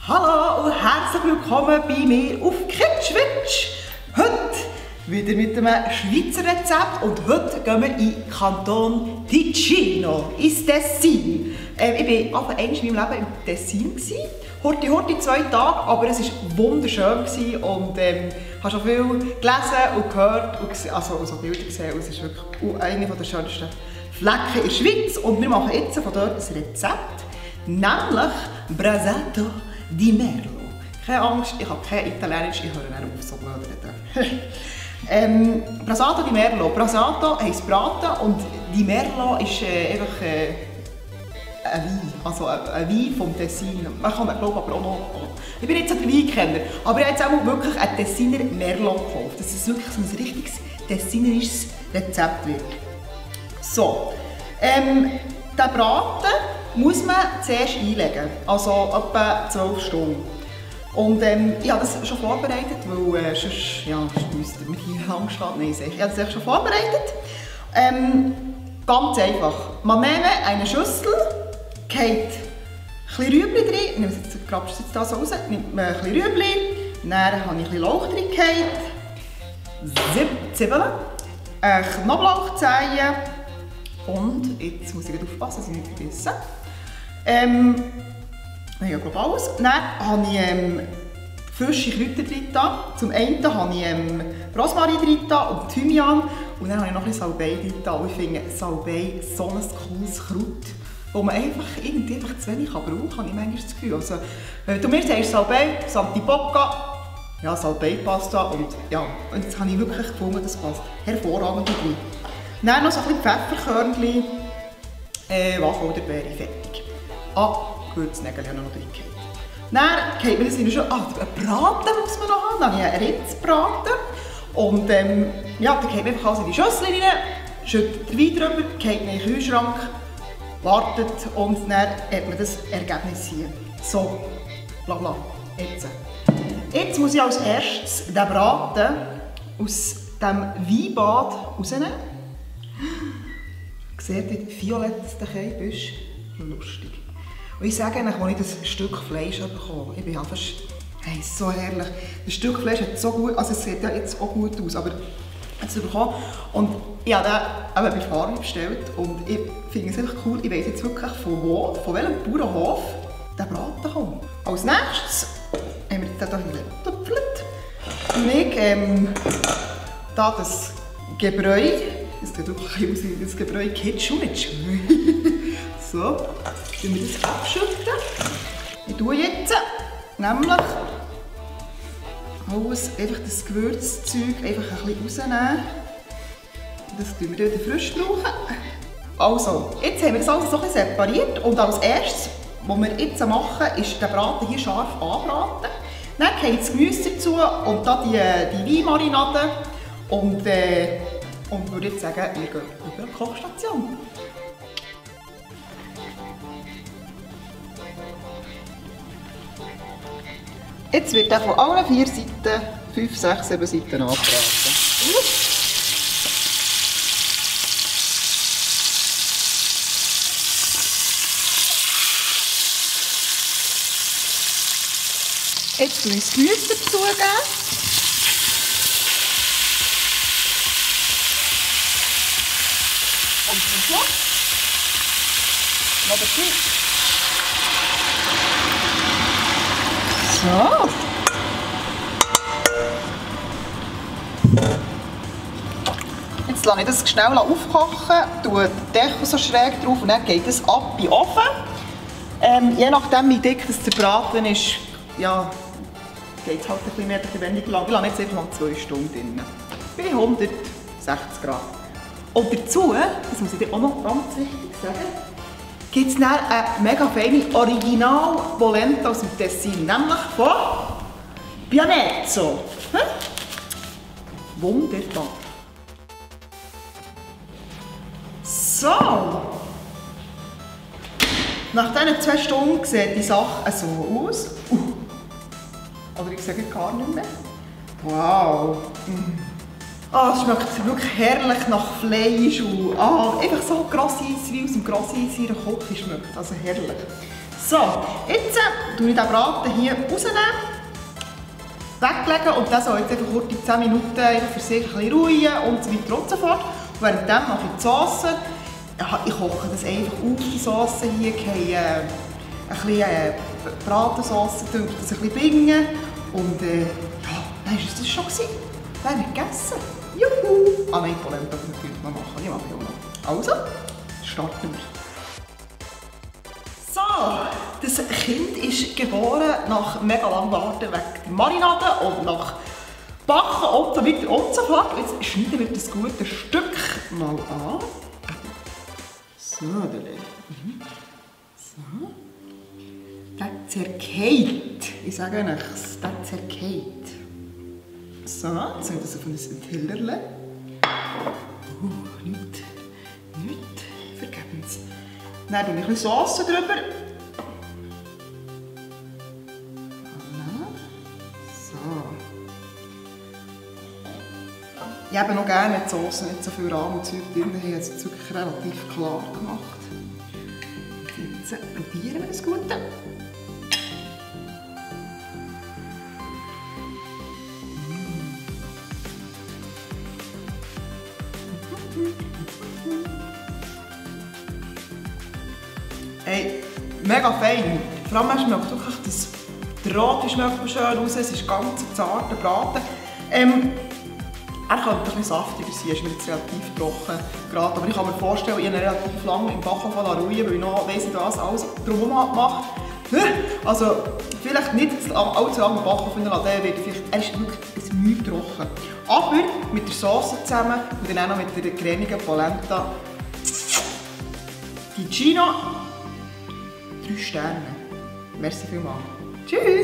Hallo und herzlich willkommen bei mir auf Kitschwitsch. Heute wieder mit einem Schweizer Rezept und heute gehen wir in Kanton Ticino, ins Tessin. Ich war einmal in meinem Leben im Tessin. Horti 2 Tage, aber es war wunderschön und habe schon viel gelesen und gehört und also so Bilder gesehen. Es ist wirklich eine der schönsten Flecken in der Schweiz und wir machen jetzt von dort ein Rezept, nämlich Brasato di Merlo. Keine Angst, ich habe kein Italienisch, ich höre nicht auf so blöd reden. Brasato di Merlo. Brasato heisst Braten und di Merlo ist einfach ein Wein, also ein Wein vom Tessin. Man kann glaube aber auch noch... Ich bin jetzt ein Weinkenner, aber ich habe jetzt auch wirklich einen Tessiner Merlot gekauft, dass es wirklich so ein richtiges tessinerisches Rezept wird. So, den Braten muss man zuerst einlegen, also etwa 12 Stunden. Und ich habe das schon vorbereitet, weil sonst müssten wir hier lang stehen. Nein, ich habe das schon vorbereitet. Ganz einfach. Man nehme eine Schüssel, geht ein bisschen Rüebli drin, ich nehme jetzt, grabst jetzt das raus, nimmt man ein bisschen Rüebli, dann habe ich ein bisschen Lauch drin gehabt, Zwiebeln, Knoblauchzehen und jetzt muss ich aufpassen, dass ich nicht vergesse. Ich glaube alles. Dann habe ich frische Kräuter drin. Zum einen habe ich Rosmarin drin und Thymian und dann habe ich noch ein bisschen Salbei drin. Und ich finde Salbei so ein cooles Kraut, das man einfach irgendwie zu wenig brauchen kann, habe ich manchmal das Gefühl. Also, du mir sagst Salbei, Santipocca, ja, Salbei-Pasta und ja, und jetzt habe ich wirklich gefunden, das passt hervorragend rein. Dann noch so ein bisschen Pfefferkörnchen, Wacholderbeere, fertig. Gewürznägel habe ich noch drin gehabt. Dann geht man das in einen Braten muss man noch haben, dann habe ich einen Rindsbraten. Und dann geht man einfach alles in die Schüssel rein, schüttet den Wein drüber, geht in den Kühlschrank, wartet und dann hat man das Ergebnis hier. So, bla jetzt. Jetzt muss ich als erstes den Braten aus dem Weinbad rausnehmen. Seht ihr, wie violett der Käse ist? Lustig. Und ich sage euch, als ich das Stück Fleisch bekommen, ich bin ja fast, hey, so herrlich. Das Stück Fleisch hat so gut, also es sieht ja jetzt auch gut aus, aber es bekommen. Und ich habe den eben bei Farbe bestellt und ich finde es einfach cool, ich weiss jetzt wirklich von welchem Bauernhof der Braten kommt. Als nächstes haben wir jetzt hier getöpfelt. Und ich da das Gebräu, das sieht wirklich aus wie das Gebräu Kitschwitsch. So, dann wir das abschütten. Ich tue jetzt nämlich alles, einfach das Gewürzzeug einfach ein bisschen rausnehmen. Das tun wir wieder frisch brauchen. Also, jetzt haben wir das alles so ein bisschen separiert und als erstes, was wir jetzt machen, ist den Braten hier scharf anbraten. Dann kommt das Gemüse dazu und dann die Weinmarinade und würde jetzt sagen, wir gehen über die Kochstation. Jetzt wird er von allen 4 Seiten, 5, 6, 7 Seiten angebraten. Jetzt tue ich das Gemüse dazugeben. Und zum Schluss noch der Fisch. So. Jetzt lasse ich das schnell aufkochen, tue den Deckel so schräg drauf und dann geht es ab in den Ofen. Je nachdem wie dick das der Braten ist, ja, geht es halt ein bisschen mehr, ein bisschen weniger lang. Ich lasse jetzt einfach mal 2 Stunden drin. Bei 160 Grad. Und dazu, das muss ich dir auch noch ganz wichtig sagen, gibt es dann eine mega feine Original-Polenta aus dem Tessin, nämlich von Pianezzo. Wunderbar. So. Nach diesen 2 Stunden sieht die Sache so aus. Aber ich sage gar nicht mehr. Wow. Ah, es schmeckt wirklich herrlich nach Fleisch und einfach so Grosseis, wie aus dem Grosseis in der Küche schmeckt. Also herrlich. So, jetzt tue ich den Braten hier rausnehmen, weglegen und dann soll jetzt einfach kurz 10 Minuten für sich ein bisschen ruhen und so weiter und so fort. Und währenddem mache ich die Sauce. Ich koche das einfach auf, die Sauce hier. Ich habe ein bisschen Bratensauce, das ein bisschen bingen. Und ja, dann war es das schon. Dann haben wir gegessen. Juhu! Ah nein, Polenta muss ich natürlich noch machen. Ich mache auch noch. Also, starten wir. So, das Kind ist geboren nach mega langem Warten wegen der Marinade und nach Backen und so weiter und so fort. Jetzt schneiden wir das gute Stück mal an. So, so. Der zergeht. Ich sage euch, der zergeht. So, jetzt soll ich das auf ein Tellerchen. Nicht vergebens. Dann tue ich ein bisschen Sauce drüber. So. Ich habe noch gerne die Sauce, nicht so viel Rahm und Zeug drin. Ich habe es jetzt wirklich relativ klar gemacht. Jetzt probieren wir das Gute. Hey, mega fein. Vor allem schmeckt wirklich das Rot schmeckt schön raus. Es ist ganz zarter Braten. Er könnte ein bisschen saftiger sein, ist mir jetzt relativ trocken gerade. Aber ich kann mir vorstellen, ich habe ihn relativ lange im Backofen ruhen, weil ich noch weiss nicht was alles drumherum macht. Also vielleicht nicht allzu lange im Backofen lassen, er ist wirklich ein Mühe trocken. Aber mit der Sauce zusammen und dann auch noch mit der cremigen Polenta. Ticino. 3 Sterne. Merci vielmals. Tschüss!